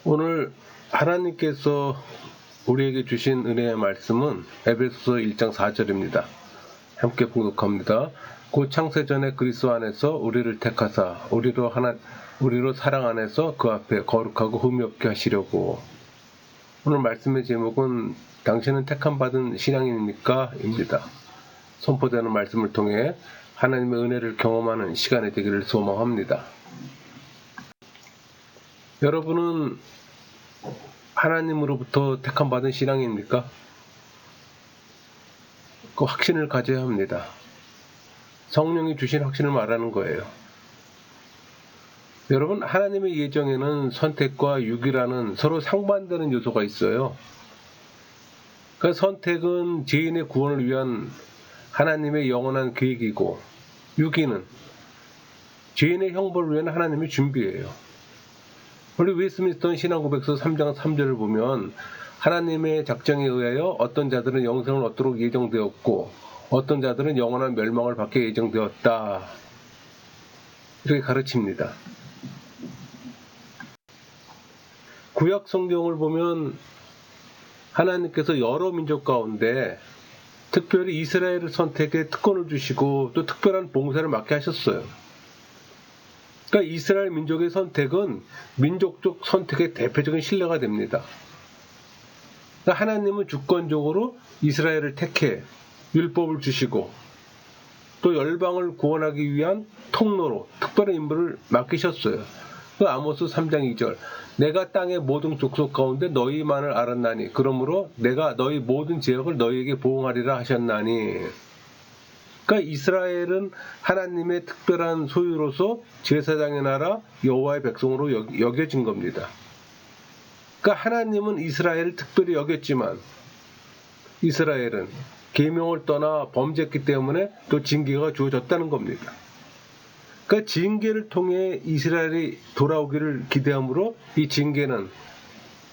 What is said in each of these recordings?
오늘 하나님께서 우리에게 주신 은혜의 말씀은 에베소서 1장 4절입니다. 함께 봉독합니다. 곧 창세전에 그리스도 안에서 우리를 택하사 우리로 사랑 안에서 그 앞에 거룩하고 흠이 없게 하시려고. 오늘 말씀의 제목은 당신은 택함받은 신앙인입니까? 입니다. 선포되는 말씀을 통해 하나님의 은혜를 경험하는 시간이 되기를 소망합니다. 여러분은 하나님으로부터 택함받은 신앙입니까? 그 확신을 가져야 합니다. 성령이 주신 확신을 말하는 거예요. 여러분, 하나님의 예정에는 선택과 유기라는 서로 상반되는 요소가 있어요. 그 선택은 죄인의 구원을 위한 하나님의 영원한 계획이고, 유기는 죄인의 형벌을 위한 하나님의 준비예요. 우리 웨스민스터 신앙고백서 3장 3절을 보면 하나님의 작정에 의하여 어떤 자들은 영생을 얻도록 예정되었고 어떤 자들은 영원한 멸망을 받게 예정되었다. 이렇게 가르칩니다. 구약 성경을 보면 하나님께서 여러 민족 가운데 특별히 이스라엘을 선택해 특권을 주시고 또 특별한 봉사를 맡게 하셨어요. 그러니까 이스라엘 민족의 선택은 민족적 선택의 대표적인 신뢰가 됩니다. 그러니까 하나님은 주권적으로 이스라엘을 택해 율법을 주시고 또 열방을 구원하기 위한 통로로 특별한 임무를 맡기셨어요. 그 아모스 3장 2절 내가 땅의 모든 족속 가운데 너희만을 알았나니 그러므로 내가 너희 모든 지역을 너희에게 보응하리라 하셨나니. 그러니까 이스라엘은 하나님의 특별한 소유로서 제사장의 나라 여호와의 백성으로 여겨진 겁니다. 그러니까 하나님은 이스라엘을 특별히 여겼지만 이스라엘은 계명을 떠나 범죄했기 때문에 또 징계가 주어졌다는 겁니다. 그러니까 징계를 통해 이스라엘이 돌아오기를 기대하므로 이 징계는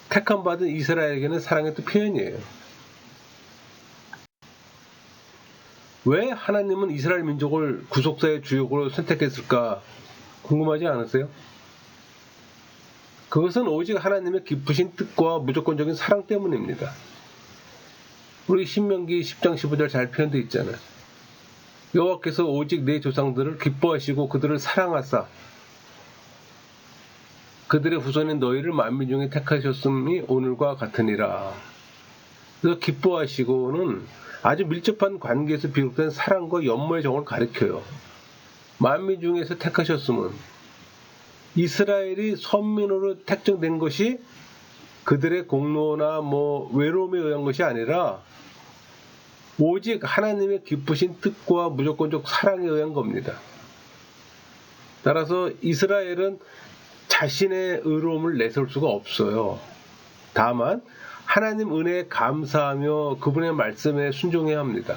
택함받은 이스라엘에게는 사랑의 또 표현이에요. 왜 하나님은 이스라엘 민족을 구속사의 주역으로 선택했을까 궁금하지 않으세요? 그것은 오직 하나님의 깊으신 뜻과 무조건적인 사랑 때문입니다. 우리 신명기 10장 15절 잘 표현되어 있잖아요. 여호와께서 오직 내 조상들을 기뻐하시고 그들을 사랑하사 그들의 후손인 너희를 만민 중에 택하셨음이 오늘과 같으니라. 그래서 기뻐하시고는 아주 밀접한 관계에서 비롯된 사랑과 연모의 정을 가리켜요. 만민 중에서 택하셨음은 이스라엘이 선민으로 택정된 것이 그들의 공로나 외로움에 의한 것이 아니라 오직 하나님의 깊으신 뜻과 무조건적 사랑에 의한 겁니다. 따라서 이스라엘은 자신의 의로움을 내세울 수가 없어요. 다만 하나님 은혜에 감사하며 그분의 말씀에 순종해야 합니다.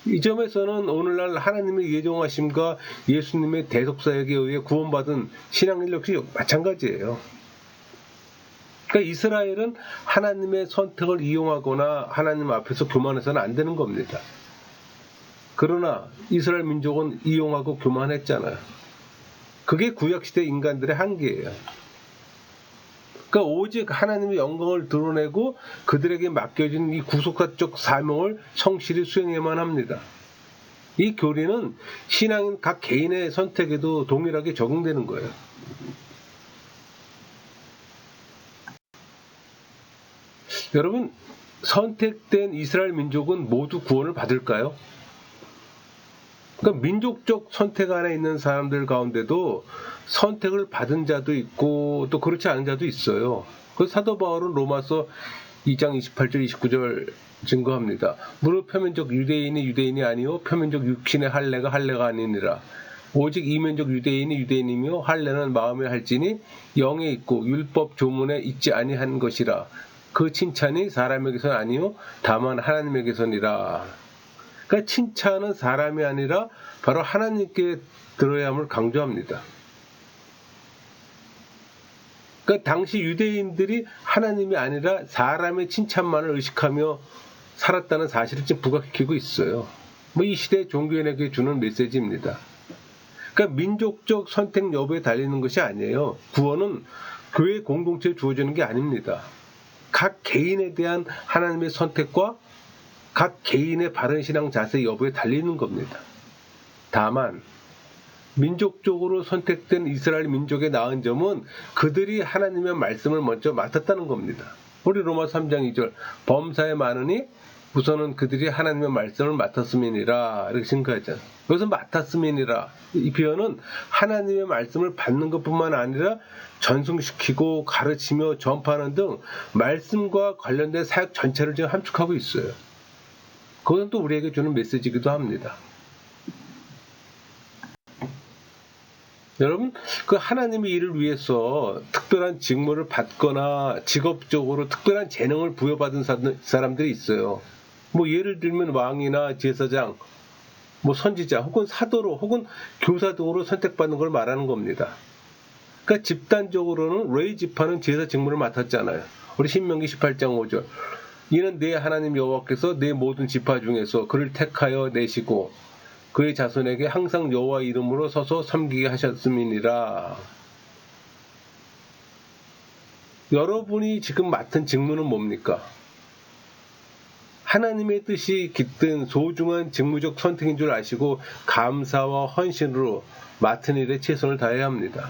이 점에서는 오늘날 하나님의 예정하심과 예수님의 대속사역에 의해 구원받은 신앙인 역시 마찬가지예요. 그러니까 이스라엘은 하나님의 선택을 이용하거나 하나님 앞에서 교만해서는 안 되는 겁니다. 그러나 이스라엘 민족은 이용하고 교만했잖아요. 그게 구약시대 인간들의 한계예요. 그러니까 오직 하나님의 영광을 드러내고 그들에게 맡겨진 이 구속사적 사명을 성실히 수행해야만 합니다. 이 교리는 신앙인 각 개인의 선택에도 동일하게 적용되는 거예요. 여러분, 선택된 이스라엘 민족은 모두 구원을 받을까요? 그러니까 민족적 선택 안에 있는 사람들 가운데도 선택을 받은 자도 있고 또 그렇지 않은 자도 있어요. 그래서 사도 바울은 로마서 2장 28절 29절 증거합니다. 무릇 표면적 유대인이 아니요 표면적 육신의 할례가 아니니라. 오직 이면적 유대인이 유대인이며 할례는 마음에 할지니 영에 있고 율법 조문에 있지 아니한 것이라. 그 칭찬이 사람에게서는 아니요 다만 하나님에게서니라. 그러니까 칭찬은 사람이 아니라 바로 하나님께 들어야 함을 강조합니다. 그러니까 당시 유대인들이 하나님이 아니라 사람의 칭찬만을 의식하며 살았다는 사실을 지금 부각시키고 있어요. 이 시대 종교인에게 주는 메시지입니다. 그러니까 민족적 선택 여부에 달리는 것이 아니에요. 구원은 교회 공동체에 주어지는 게 아닙니다. 각 개인에 대한 하나님의 선택과 각 개인의 바른 신앙 자세 여부에 달리는 겁니다. 다만 민족적으로 선택된 이스라엘 민족의 나은 점은 그들이 하나님의 말씀을 먼저 맡았다는 겁니다. 우리 로마서 3장 2절 범사에 많으니 우선은 그들이 하나님의 말씀을 맡았음이니라 이렇게 증거하잖아요. 여기서 맡았음이니라 이 표현은 하나님의 말씀을 받는 것뿐만 아니라 전승시키고 가르치며 전파하는 등 말씀과 관련된 사역 전체를 지금 함축하고 있어요. 그것은 또 우리에게 주는 메시지이기도 합니다. 여러분, 그 하나님의 일을 위해서 특별한 직무를 받거나 직업적으로 특별한 재능을 부여받은 사람들이 있어요. 뭐 예를 들면 왕이나 제사장, 뭐 선지자, 혹은 사도로, 혹은 교사 등으로 선택받는 걸 말하는 겁니다. 그러니까 집단적으로는 레위 지파는 제사 직무를 맡았잖아요. 우리 신명기 18장 5절. 이는 내 하나님 여호와께서 내 모든 지파 중에서 그를 택하여 내시고 그의 자손에게 항상 여호와 이름으로 서서 섬기게 하셨음이니라. 여러분이 지금 맡은 직무는 뭡니까? 하나님의 뜻이 깃든 소중한 직무적 선택인 줄 아시고 감사와 헌신으로 맡은 일에 최선을 다해야 합니다.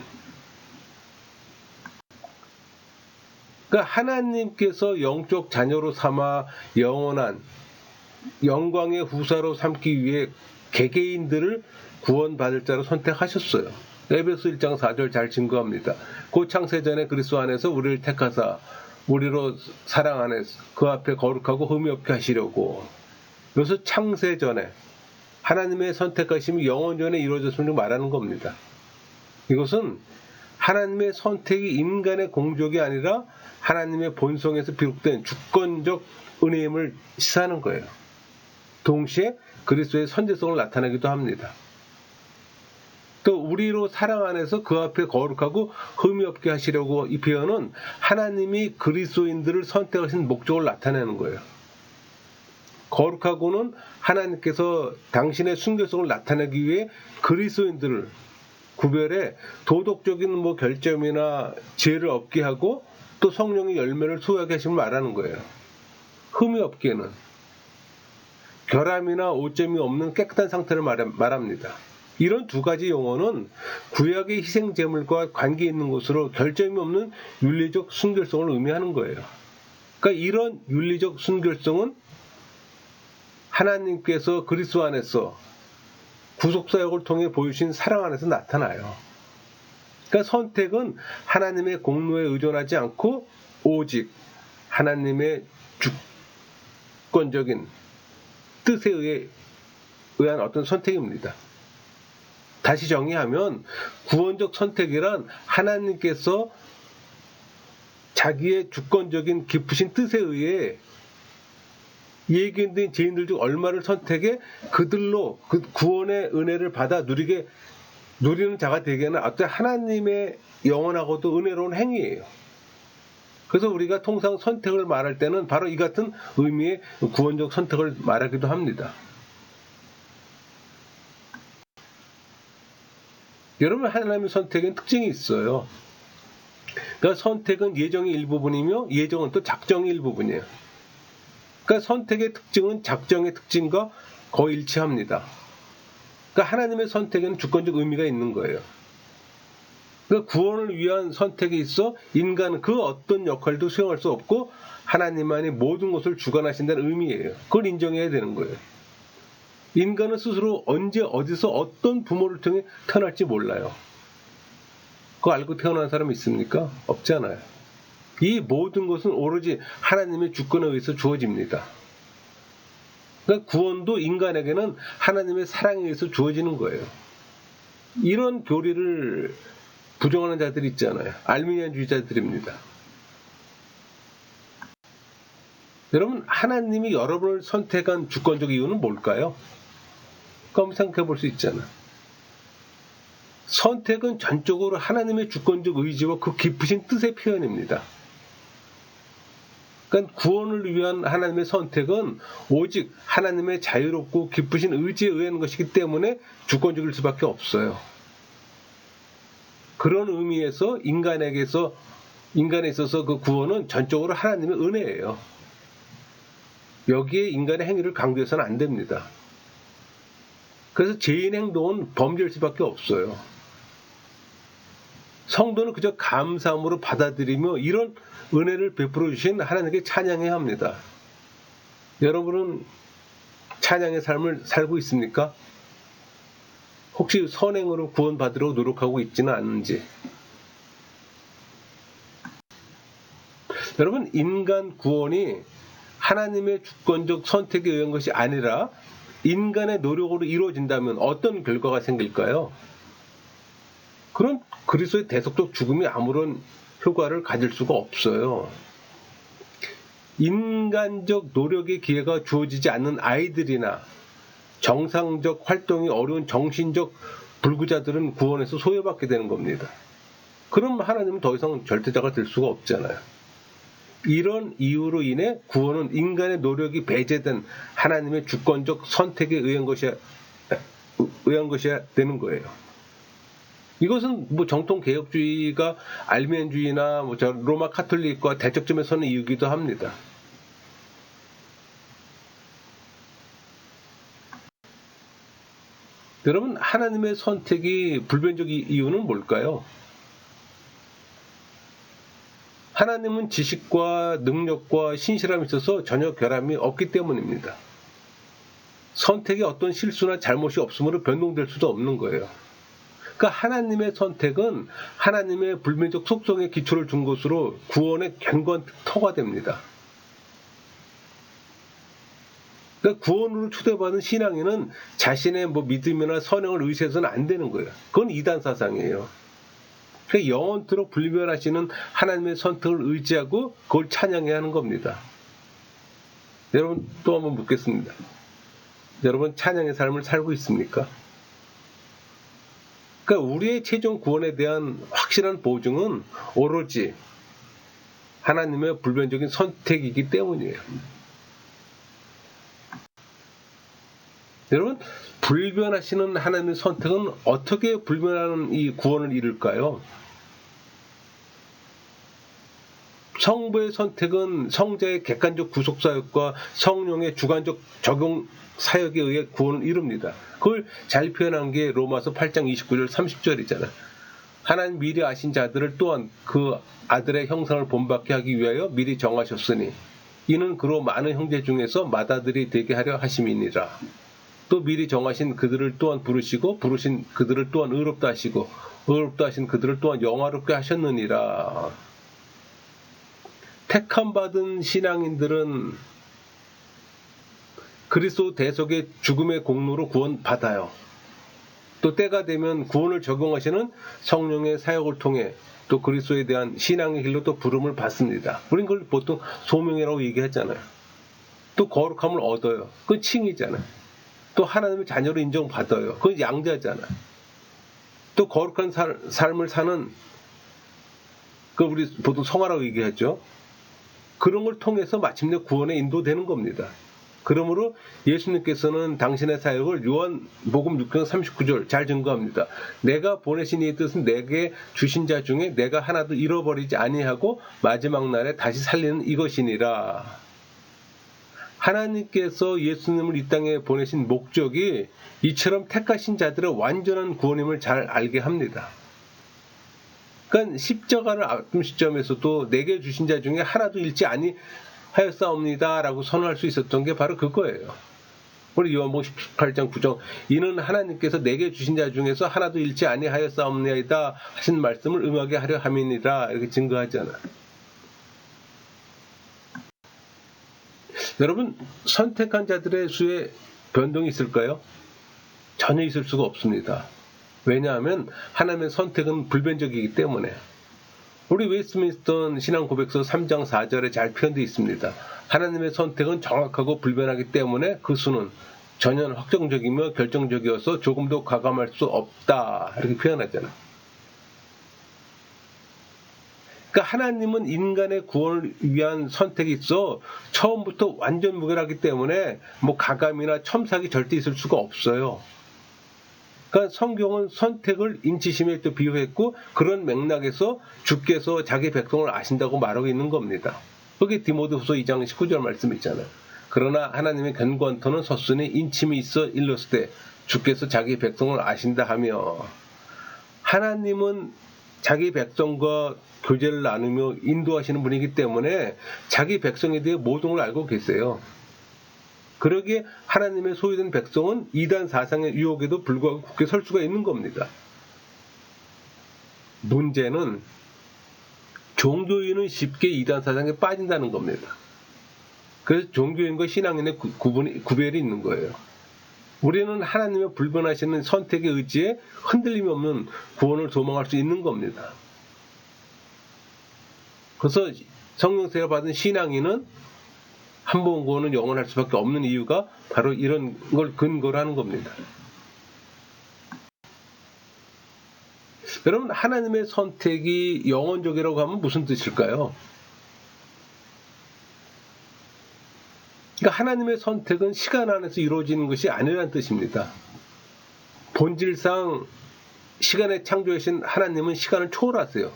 그러니까 하나님께서 영적 자녀로 삼아 영원한 영광의 후사로 삼기 위해 개개인들을 구원받을 자로 선택하셨어요. 에베소 1장 4절 잘 증거합니다. 곧 창세전에 그리스도 안에서 우리를 택하사 우리로 사랑 안에서 그 앞에 거룩하고 흠이 없게 하시려고. 여기서 창세전에 하나님의 선택하심이 영원전에 이루어졌음을 말하는 겁니다. 이것은 하나님의 선택이 인간의 공적이 아니라 하나님의 본성에서 비롯된 주권적 은혜임을 시사하는 거예요. 동시에 그리스도의 선제성을 나타내기도 합니다. 또 우리로 사랑 안에서 그 앞에 거룩하고 흠이 없게 하시려고 이 표현은 하나님이 그리스도인들을 선택하신 목적을 나타내는 거예요. 거룩하고는 하나님께서 당신의 순결성을 나타내기 위해 그리스도인들을 구별해 도덕적인 결점이나 죄를 없게 하고 또 성령의 열매를 소유하게 하심을 말하는 거예요. 흠이 없게는 결함이나 오점이 없는 깨끗한 상태를 말합니다. 이런 두 가지 용어는 구약의 희생 제물과 관계 있는 것으로 결점이 없는 윤리적 순결성을 의미하는 거예요. 그러니까 이런 윤리적 순결성은 하나님께서 그리스도 안에서 구속사역을 통해 보여주신 사랑 안에서 나타나요. 그러니까 선택은 하나님의 공로에 의존하지 않고 오직 하나님의 주권적인 뜻에 의한 어떤 선택입니다. 다시 정의하면 구원적 선택이란 하나님께서 자기의 주권적인 깊으신 뜻에 의해 예견된 죄인들 중 얼마를 선택해 그들로 그 구원의 은혜를 받아 누리는 자가 되게 하는 어떤 하나님의 영원하고도 은혜로운 행위예요. 그래서 우리가 통상 선택을 말할 때는 바로 이 같은 의미의 구원적 선택을 말하기도 합니다. 여러분, 하나님의 선택엔 특징이 있어요. 그러니까 선택은 예정의 일부분이며 예정은 또 작정의 일부분이에요. 그러니까 선택의 특징은 작정의 특징과 거의 일치합니다. 그러니까 하나님의 선택에는 주권적 의미가 있는 거예요. 그러니까 구원을 위한 선택이 있어 인간은 그 어떤 역할도 수행할 수 없고 하나님만이 모든 것을 주관하신다는 의미예요. 그걸 인정해야 되는 거예요. 인간은 스스로 언제 어디서 어떤 부모를 통해 태어날지 몰라요. 그거 알고 태어난 사람 있습니까? 없잖아요. 이 모든 것은 오로지 하나님의 주권에 의해서 주어집니다. 그러니까 구원도 인간에게는 하나님의 사랑에 의해서 주어지는 거예요. 이런 교리를 부정하는 자들이 있잖아요. 알미니안주의자들입니다. 여러분, 하나님이 여러분을 선택한 주권적 이유는 뭘까요? 한번 생각해 볼 수 있잖아요. 선택은 전적으로 하나님의 주권적 의지와 그 깊으신 뜻의 표현입니다. 그러니까 구원을 위한 하나님의 선택은 오직 하나님의 자유롭고 깊으신 의지에 의한 것이기 때문에 주권적일 수밖에 없어요. 그런 의미에서 인간에 있어서 그 구원은 전적으로 하나님의 은혜예요. 여기에 인간의 행위를 강조해서는 안 됩니다. 그래서 죄인 행동은 범죄일 수밖에 없어요. 성도는 그저 감사함으로 받아들이며 이런 은혜를 베풀어 주신 하나님께 찬양해야 합니다. 여러분은 찬양의 삶을 살고 있습니까? 혹시 선행으로 구원받으려고 노력하고 있지는 않은지. 여러분, 인간 구원이 하나님의 주권적 선택에 의한 것이 아니라 인간의 노력으로 이루어진다면 어떤 결과가 생길까요? 그런 그리스도의 대속적 죽음이 아무런 효과를 가질 수가 없어요. 인간적 노력의 기회가 주어지지 않는 아이들이나 정상적 활동이 어려운 정신적 불구자들은 구원에서 소외받게 되는 겁니다. 그럼 하나님은 더 이상 절대자가 될 수가 없잖아요. 이런 이유로 인해 구원은 인간의 노력이 배제된 하나님의 주권적 선택에 의한 것이야 되는 거예요. 이것은 뭐 정통 개혁주의가 알미안주의나 로마 카톨릭과 대척점에 서는 이유기도 합니다. 여러분, 하나님의 선택이 불변적 이유는 뭘까요? 하나님은 지식과 능력과 신실함에 있어서 전혀 결함이 없기 때문입니다. 선택에 어떤 실수나 잘못이 없으므로 변동될 수도 없는 거예요. 그러니까 하나님의 선택은 하나님의 불변적 속성에 기초를 둔 것으로 구원의 견고한 터가 됩니다. 그러니까 구원으로 초대받은 신앙인은 자신의 믿음이나 선행을 의지해서는 안 되는 거예요. 그건 이단 사상이에요. 그러니까 영원토록 불변하시는 하나님의 선택을 의지하고 그걸 찬양해야 하는 겁니다. 여러분, 또 한번 묻겠습니다. 여러분, 찬양의 삶을 살고 있습니까? 그러니까 우리의 최종 구원에 대한 확실한 보증은 오로지 하나님의 불변적인 선택이기 때문이에요. 여러분, 불변하시는 하나님의 선택은 어떻게 불변하는 이 구원을 이룰까요? 성부의 선택은 성자의 객관적 구속 사역과 성령의 주관적 적용 사역에 의해 구원을 이룹니다. 그걸 잘 표현한 게 로마서 8장 29절 30절이잖아요. 하나님 미리 아신 자들을 또한 그 아들의 형상을 본받게 하기 위하여 미리 정하셨으니 이는 그로 많은 형제 중에서 맏아들이 되게 하려 하심이니라. 또 미리 정하신 그들을 또한 부르시고 부르신 그들을 또한 의롭다 하시고 의롭다 하신 그들을 또한 영화롭게 하셨느니라. 택함받은 신앙인들은 그리스도 대속의 죽음의 공로로 구원받아요. 또 때가 되면 구원을 적용하시는 성령의 사역을 통해 또 그리스도에 대한 신앙의 길로 또 부름을 받습니다. 우린 그걸 보통 소명이라고 얘기하잖아요. 또 거룩함을 얻어요. 그건 칭이잖아요. 또 하나님의 자녀로 인정받아요. 그건 양자잖아요. 또 거룩한 삶을 사는, 그걸 우리 보통 성화라고 얘기하죠. 그런 걸 통해서 마침내 구원에 인도되는 겁니다. 그러므로 예수님께서는 당신의 사역을 요한복음 6장 39절 잘 증거합니다. 내가 보내신 이의 뜻은 내게 주신 자 중에 내가 하나도 잃어버리지 아니하고 마지막 날에 다시 살리는 이것이니라. 하나님께서 예수님을 이 땅에 보내신 목적이 이처럼 택하신 자들의 완전한 구원임을 잘 알게 합니다. 그러니까 십자가를 앞둔 시점에서도 내게 주신 자 중에 하나도 잃지 아니하였사옵니다 라고 선언할 수 있었던 게 바로 그거예요. 우리 요한복음 18장 9절 이는 하나님께서 내게 주신 자 중에서 하나도 잃지 아니하였사옵나이다 하신 말씀을 응하게 하려 함이니라 이렇게 증거하잖아요. 여러분, 선택한 자들의 수에 변동이 있을까요? 전혀 있을 수가 없습니다. 왜냐하면 하나님의 선택은 불변적이기 때문에. 우리 웨스트민스터 신앙 고백서 3장 4절에 잘 표현되어 있습니다. 하나님의 선택은 정확하고 불변하기 때문에 그 수는 전혀 확정적이며 결정적이어서 조금도 가감할 수 없다 이렇게 표현하잖아요. 그러니까 하나님은 인간의 구원을 위한 선택이 있어 처음부터 완전 무결하기 때문에 가감이나 첨삭이 절대 있을 수가 없어요. 그러니까 성경은 선택을 인치심에 또 비유했고 그런 맥락에서 주께서 자기 백성을 아신다고 말하고 있는 겁니다. 그게 디모데후서 2장 19절 말씀 있잖아요. 그러나 하나님의 견고한 터는 섰으니 인침이 있어 일렀을 때 주께서 자기 백성을 아신다 하며, 하나님은 자기 백성과 교제를 나누며 인도하시는 분이기 때문에 자기 백성에 대해 모든 걸 알고 계세요. 그러기에 하나님의 소유된 백성은 이단 사상의 유혹에도 불구하고 굳게 설 수가 있는 겁니다. 문제는 종교인은 쉽게 이단 사상에 빠진다는 겁니다. 그래서 종교인과 신앙인의 구별이 있는 거예요. 우리는 하나님의 불변하시는 선택의 의지에 흔들림이 없는 구원을 소망할 수 있는 겁니다. 그래서 성령세를 받은 신앙인은 한 번 구원은 영원할 수밖에 없는 이유가 바로 이런 걸 근거로 하는 겁니다. 여러분, 하나님의 선택이 영원적이라고 하면 무슨 뜻일까요? 그러니까 하나님의 선택은 시간 안에서 이루어지는 것이 아니라는 뜻입니다. 본질상 시간에 창조하신 하나님은 시간을 초월하세요.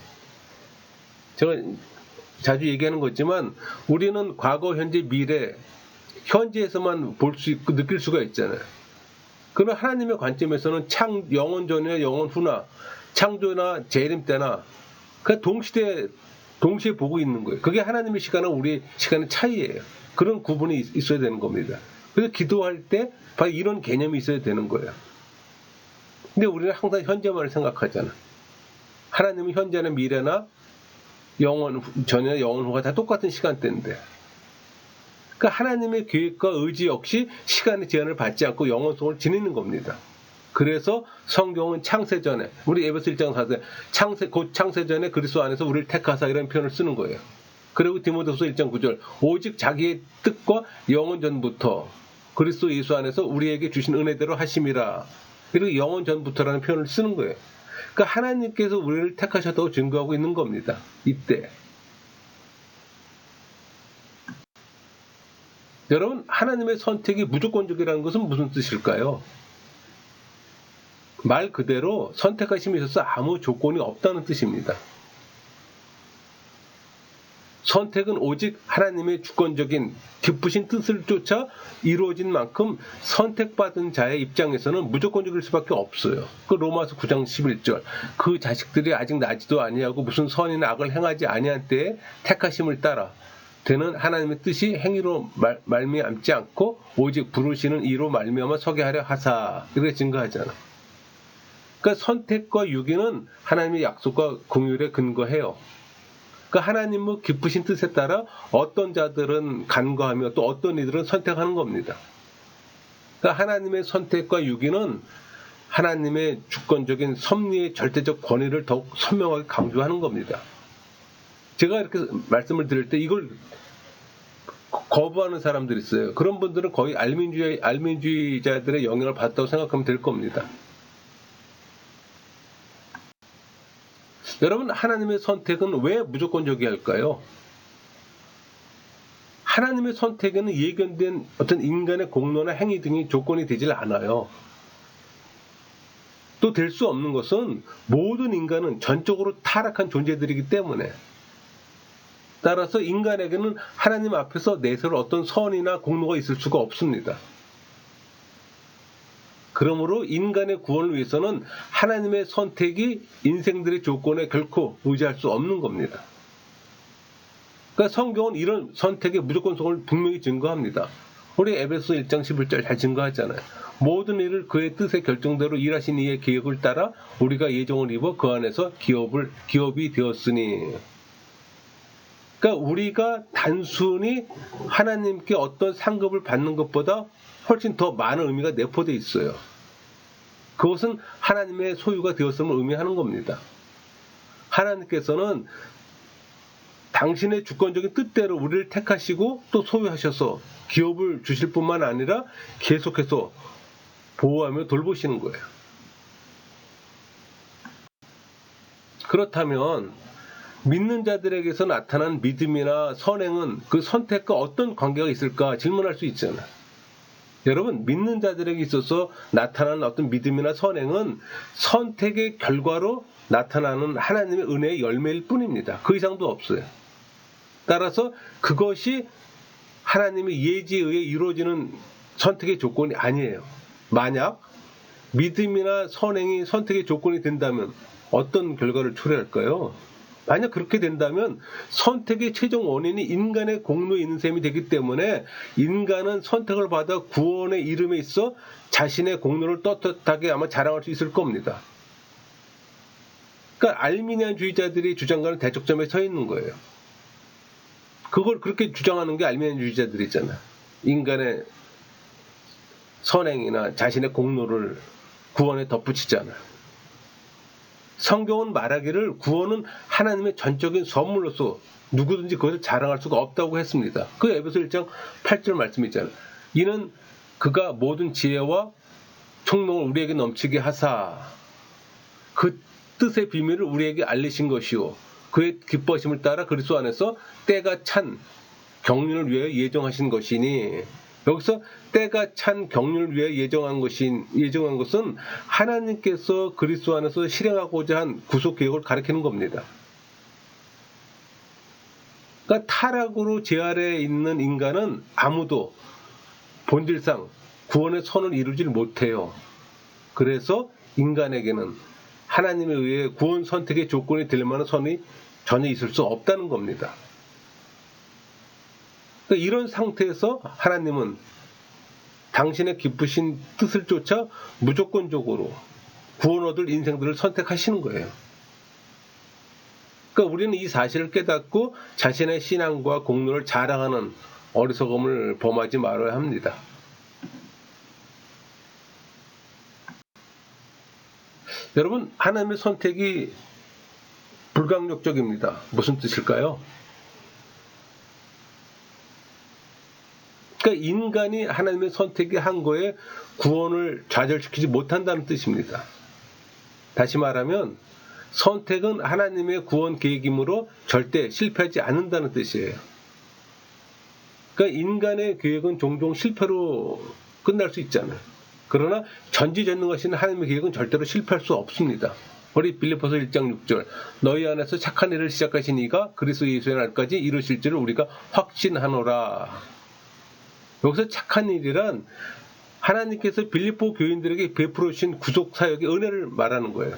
제가 자주 얘기하는 거지만 우리는 과거, 현재, 미래, 현재에서만 볼 수 있고 느낄 수가 있잖아요. 그러나 하나님의 관점에서는 영원 전이나 영원 후나 창조나 재림 때나 그 동시에 보고 있는 거예요. 그게 하나님의 시간과 우리의 시간의 차이예요. 그런 구분이 있어야 되는 겁니다. 그래서 기도할 때 바로 이런 개념이 있어야 되는 거예요. 근데 우리는 항상 현재만을 생각하잖아. 하나님은 현재나 미래나 영원 전이나 영원 후가 다 똑같은 시간대인데, 그러니까 하나님의 계획과 의지 역시 시간의 제한을 받지 않고 영원성을 지니는 겁니다. 그래서 성경은 창세전에, 우리 에베소 1장 4절 곧 창세전에 그리스도 안에서 우리를 택하사 이런 표현을 쓰는 거예요. 그리고 디모데후서 1장 9절 오직 자기의 뜻과 영원 전부터 그리스도 예수 안에서 우리에게 주신 은혜대로 하심이라, 그리고 영원 전부터라는 표현을 쓰는 거예요. 그러니까 하나님께서 우리를 택하셨다고 증거하고 있는 겁니다. 이때 여러분, 하나님의 선택이 무조건적이라는 것은 무슨 뜻일까요? 말 그대로 선택하심에 있어서 아무 조건이 없다는 뜻입니다. 선택은 오직 하나님의 주권적인 기쁘신 뜻을 쫓아 이루어진 만큼 선택받은 자의 입장에서는 무조건적일 수밖에 없어요. 그 로마서 9장 11절 그 자식들이 아직 나지도 아니하고 무슨 선이나 악을 행하지 아니한 때에 택하심을 따라 되는 하나님의 뜻이 행위로 말미암지 않고 오직 부르시는 이로 말미암아 서게 하려 하사, 이렇게 증거하잖아. 그러니까 선택과 유기는 하나님의 약속과 긍휼에 근거해요. 그러니까 하나님의 기쁘신 뜻에 따라 어떤 자들은 간과하며 또 어떤 이들은 선택하는 겁니다. 그러니까 하나님의 선택과 유기는 하나님의 주권적인 섭리의 절대적 권위를 더욱 선명하게 강조하는 겁니다. 제가 이렇게 말씀을 드릴 때 이걸 거부하는 사람들이 있어요. 그런 분들은 거의 알민주의자들의 영향을 받았다고 생각하면 될 겁니다. 여러분, 하나님의 선택은 왜 무조건적이야 할까요? 하나님의 선택에는 예견된 어떤 인간의 공로나 행위 등이 조건이 되질 않아요. 또 될 수 없는 것은 모든 인간은 전적으로 타락한 존재들이기 때문에, 따라서 인간에게는 하나님 앞에서 내세울 어떤 선이나 공로가 있을 수가 없습니다. 그러므로 인간의 구원을 위해서는 하나님의 선택이 인생들의 조건에 결코 의지할 수 없는 겁니다. 그러니까 성경은 이런 선택의 무조건성을 분명히 증거합니다. 우리 에베소 1장 11절 잘 증거하잖아요. 모든 일을 그의 뜻의 결정대로 일하신 이의 계획을 따라 우리가 예정을 입어 그 안에서 기업이 되었으니. 그러니까 우리가 단순히 하나님께 어떤 상급을 받는 것보다 훨씬 더 많은 의미가 내포되어 있어요. 그것은 하나님의 소유가 되었음을 의미하는 겁니다. 하나님께서는 당신의 주권적인 뜻대로 우리를 택하시고 또 소유하셔서 기업을 주실 뿐만 아니라 계속해서 보호하며 돌보시는 거예요. 그렇다면 믿는 자들에게서 나타난 믿음이나 선행은 그 선택과 어떤 관계가 있을까 질문할 수 있잖아요. 여러분, 믿는 자들에게 있어서 나타나는 어떤 믿음이나 선행은 선택의 결과로 나타나는 하나님의 은혜의 열매일 뿐입니다. 그 이상도 없어요. 따라서 그것이 하나님의 예지에 의해 이루어지는 선택의 조건이 아니에요. 만약 믿음이나 선행이 선택의 조건이 된다면 어떤 결과를 초래할까요? 만약 그렇게 된다면 선택의 최종 원인이 인간의 공로에 있는 셈이 되기 때문에 인간은 선택을 받아 구원의 이름에 있어 자신의 공로를 떳떳하게 아마 자랑할 수 있을 겁니다. 그러니까 알미니안주의자들이 주장하는 대척점에 서 있는 거예요. 그걸 그렇게 주장하는 게 알미니안주의자들이잖아. 인간의 선행이나 자신의 공로를 구원에 덧붙이잖아. 성경은 말하기를 구원은 하나님의 전적인 선물로서 누구든지 그것을 자랑할 수가 없다고 했습니다. 그 에베소 1장 8절 말씀이잖아요. 이는 그가 모든 지혜와 총명을 우리에게 넘치게 하사 그 뜻의 비밀을 우리에게 알리신 것이요 그의 기뻐하심을 따라 그리스도 안에서 때가 찬 경륜을 위하여 예정하신 것이니, 여기서 때가 찬 경륜을 위해 예정한 것은 하나님께서 그리스도 안에서 실행하고자 한 구속 계획을 가리키는 겁니다. 그러니까 타락으로 제 아래에 있는 인간은 아무도 본질상 구원의 선을 이루지 못해요. 그래서 인간에게는 하나님에 의해 구원 선택의 조건이 될 만한 선이 전혀 있을 수 없다는 겁니다. 그러니까 이런 상태에서 하나님은 당신의 기쁘신 뜻을 쫓아 무조건적으로 구원 얻을 인생들을 선택하시는 거예요. 그러니까 우리는 이 사실을 깨닫고 자신의 신앙과 공로를 자랑하는 어리석음을 범하지 말아야 합니다. 여러분, 하나님의 선택이 불강력적입니다. 무슨 뜻일까요? 그러니까 인간이 하나님의 선택이 한 거에 구원을 좌절시키지 못한다는 뜻입니다. 다시 말하면 선택은 하나님의 구원 계획이므로 절대 실패하지 않는다는 뜻이에요. 그러니까 인간의 계획은 종종 실패로 끝날 수 있잖아요. 그러나 전지전능하신 하나님의 계획은 절대로 실패할 수 없습니다. 우리 빌립보서 1장 6절 너희 안에서 착한 일을 시작하신 이가 그리스도 예수의 날까지 이루실 줄을 우리가 확신하노라. 여기서 착한 일이란 하나님께서 빌립보 교인들에게 베풀어 주신 구속 사역의 은혜를 말하는 거예요.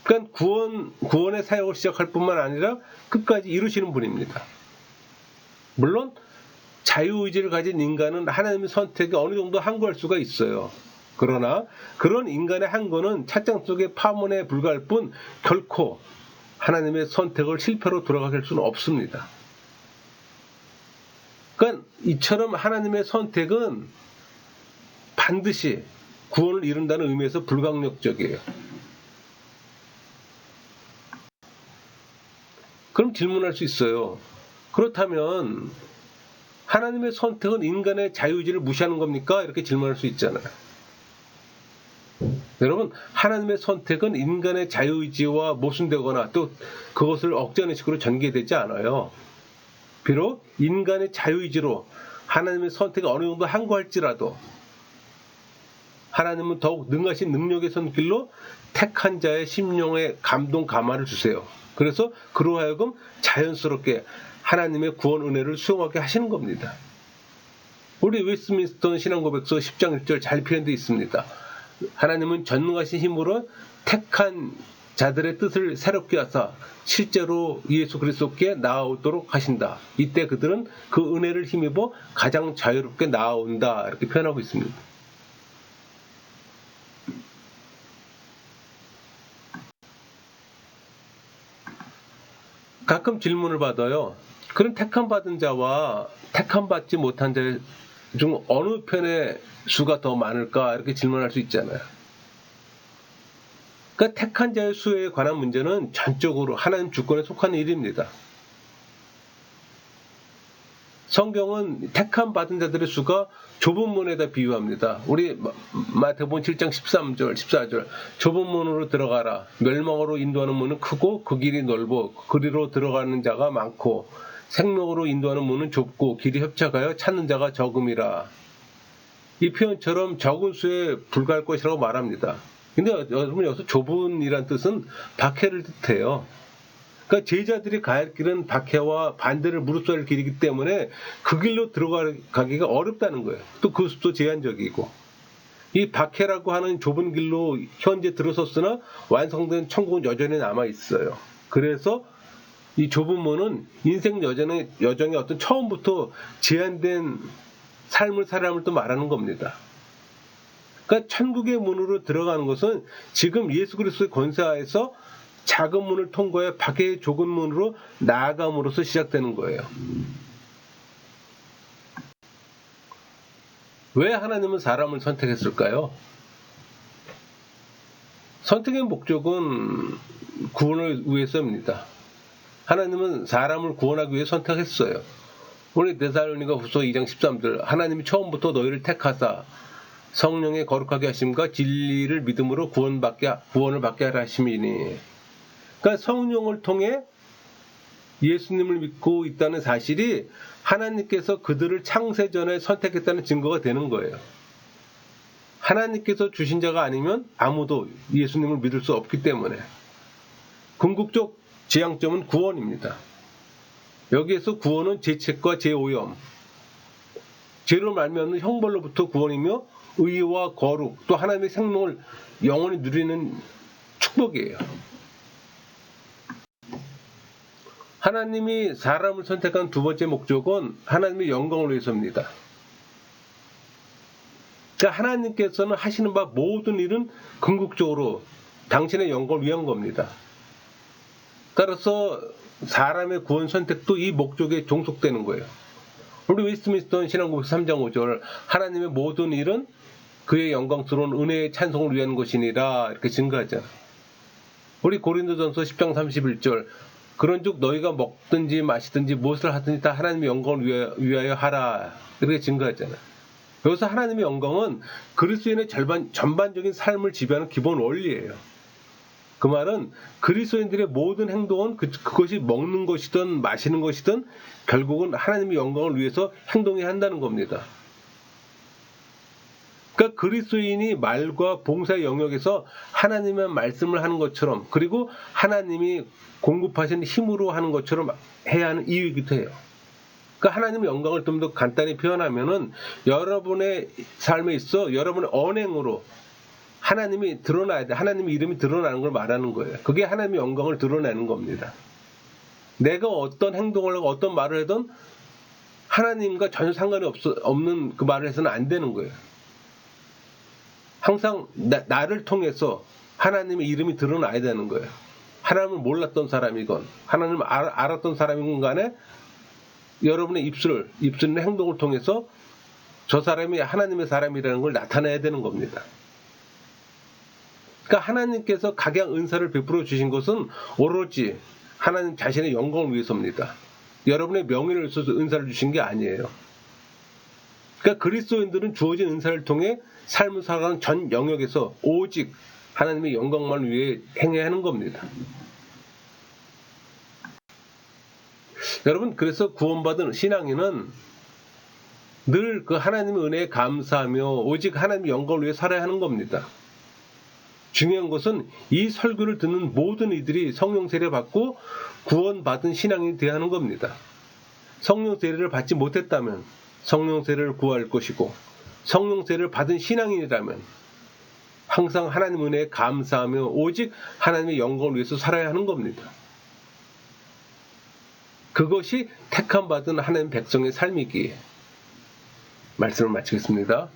그러니까 구원의 사역을 시작할 뿐만 아니라 끝까지 이루시는 분입니다. 물론 자유의지를 가진 인간은 하나님의 선택에 어느 정도 항거할 수가 있어요. 그러나 그런 인간의 항거는 찻장 속의 파문에 불과할 뿐 결코 하나님의 선택을 실패로 돌아가게 할 수는 없습니다. 그러니까 이처럼 하나님의 선택은 반드시 구원을 이룬다는 의미에서 불강력적이에요. 그럼 질문할 수 있어요. 그렇다면 하나님의 선택은 인간의 자유의지를 무시하는 겁니까? 이렇게 질문할 수 있잖아요. 여러분, 하나님의 선택은 인간의 자유의지와 모순되거나 또 그것을 억제하는 식으로 전개되지 않아요. 비록 인간의 자유의지로 하나님의 선택에 어느 정도 항거할지라도 하나님은 더욱 능하신 능력의 손길로 택한 자의 심령에 감동 감화를 주세요. 그래서 그로 하여금 자연스럽게 하나님의 구원 은혜를 수용하게 하시는 겁니다. 우리 웨스트민스터 신앙고백서 10장 1절 잘 표현되어 있습니다. 하나님은 전능하신 힘으로 택한 자들의 뜻을 새롭게 하사 실제로 예수 그리스도께 나아오도록 하신다. 이때 그들은 그 은혜를 힘입어 가장 자유롭게 나아온다. 이렇게 표현하고 있습니다. 가끔 질문을 받아요. 그런 택함받은 자와 택함받지 못한 자 중 어느 편의 수가 더 많을까? 이렇게 질문할 수 있잖아요. 그러니까 택한 자의 수에 관한 문제는 전적으로 하나님 주권에 속한 일입니다. 성경은 택함 받은 자들의 수가 좁은 문에다 비유합니다. 우리 마태복음 7장 13절, 14절 좁은 문으로 들어가라. 멸망으로 인도하는 문은 크고 그 길이 넓어 그리로 들어가는 자가 많고 생명으로 인도하는 문은 좁고 길이 협착하여 찾는 자가 적음이라. 이 표현처럼 적은 수에 불과할 것이라고 말합니다. 근데 여러분 여기서 좁은이란 뜻은 박해를 뜻해요. 그러니까 제자들이 갈 길은 박해와 반대를 무릅쓰는 길이기 때문에 그 길로 들어가기가 어렵다는 거예요. 또 그 수도 제한적이고. 이 박해라고 하는 좁은 길로 현재 들어섰으나 완성된 천국은 여전히 남아 있어요. 그래서 이 좁은 문은 인생 여정의 어떤 처음부터 제한된 삶을 사람을 또 말하는 겁니다. 그러니까 천국의 문으로 들어가는 것은 지금 예수 그리스도의 권세하에서 작은 문을 통과해 박해의 좁은 문으로 나아감으로써 시작되는 거예요. 왜 하나님은 사람을 선택했을까요? 선택의 목적은 구원을 위해서입니다. 하나님은 사람을 구원하기 위해 선택했어요. 우리 데살로니가후서 2장 13절 하나님이 처음부터 너희를 택하사 성령의 거룩하게 하심과 진리를 믿음으로 구원을 받게 하라 하심이니. 그러니까 성령을 통해 예수님을 믿고 있다는 사실이 하나님께서 그들을 창세전에 선택했다는 증거가 되는 거예요. 하나님께서 주신 자가 아니면 아무도 예수님을 믿을 수 없기 때문에. 궁극적 지향점은 구원입니다. 여기에서 구원은 죄책과 죄오염, 죄로 말미암는 형벌로부터 구원이며 의와 거룩, 또 하나님의 생명을 영원히 누리는 축복이에요. 하나님이 사람을 선택한 두 번째 목적은 하나님의 영광을 위해서입니다. 그러니까 하나님께서는 하시는 바 모든 일은 궁극적으로 당신의 영광을 위한 겁니다. 따라서 사람의 구원 선택도 이 목적에 종속되는 거예요. 우리 웨스트민스터 신앙고백 3장 5절 하나님의 모든 일은 그의 영광스러운 은혜의 찬송을 위한 것이니라 이렇게 증거하잖아요. 우리 고린도전서 10장 31절 그런즉 너희가 먹든지 마시든지 무엇을 하든지 다 하나님의 영광을 위하여 하라 이렇게 증거하잖아요. 여기서 하나님의 영광은 그리스도인의 전반적인 삶을 지배하는 기본 원리예요. 그 말은 그리스도인들의 모든 행동은 그것이 먹는 것이든 마시는 것이든 결국은 하나님의 영광을 위해서 행동해야 한다는 겁니다. 그러니까 그리스도인이 말과 봉사의 영역에서 하나님의 말씀을 하는 것처럼 그리고 하나님이 공급하신 힘으로 하는 것처럼 해야 하는 이유이기도 해요. 그러니까 하나님의 영광을 좀 더 간단히 표현하면은 여러분의 삶에 있어 여러분의 언행으로 하나님이 드러나야 돼. 하나님의 이름이 드러나는 걸 말하는 거예요. 그게 하나님의 영광을 드러내는 겁니다. 내가 어떤 행동을 하고 어떤 말을 하든 하나님과 전혀 상관이 없는 그 말을 해서는 안 되는 거예요. 항상 나를 통해서 하나님의 이름이 드러나야 되는 거예요. 하나님을 몰랐던 사람이건 하나님을 알았던 사람이건 간에 여러분의 입술의 행동을 통해서 저 사람이 하나님의 사람이라는 걸 나타내야 되는 겁니다. 그러니까 하나님께서 각양 은사를 베풀어 주신 것은 오로지 하나님 자신의 영광을 위해서입니다. 여러분의 명예를 위해서 은사를 주신 게 아니에요. 그러니까 그리스도인들은 주어진 은사를 통해 삶을 살아가는 전 영역에서 오직 하나님의 영광만 위해 행해야 하는 겁니다. 여러분 그래서 구원받은 신앙인은 늘 그 하나님의 은혜에 감사하며 오직 하나님의 영광을 위해 살아야 하는 겁니다. 중요한 것은 이 설교를 듣는 모든 이들이 성령 세례 받고 구원받은 신앙인이 되어야 하는 겁니다. 성령 세례를 받지 못했다면 성령 세례를 구할 것이고 성령 세례를 받은 신앙인이라면 항상 하나님 은혜에 감사하며 오직 하나님의 영광을 위해서 살아야 하는 겁니다. 그것이 택함 받은 하나님 백성의 삶이기에 말씀을 마치겠습니다.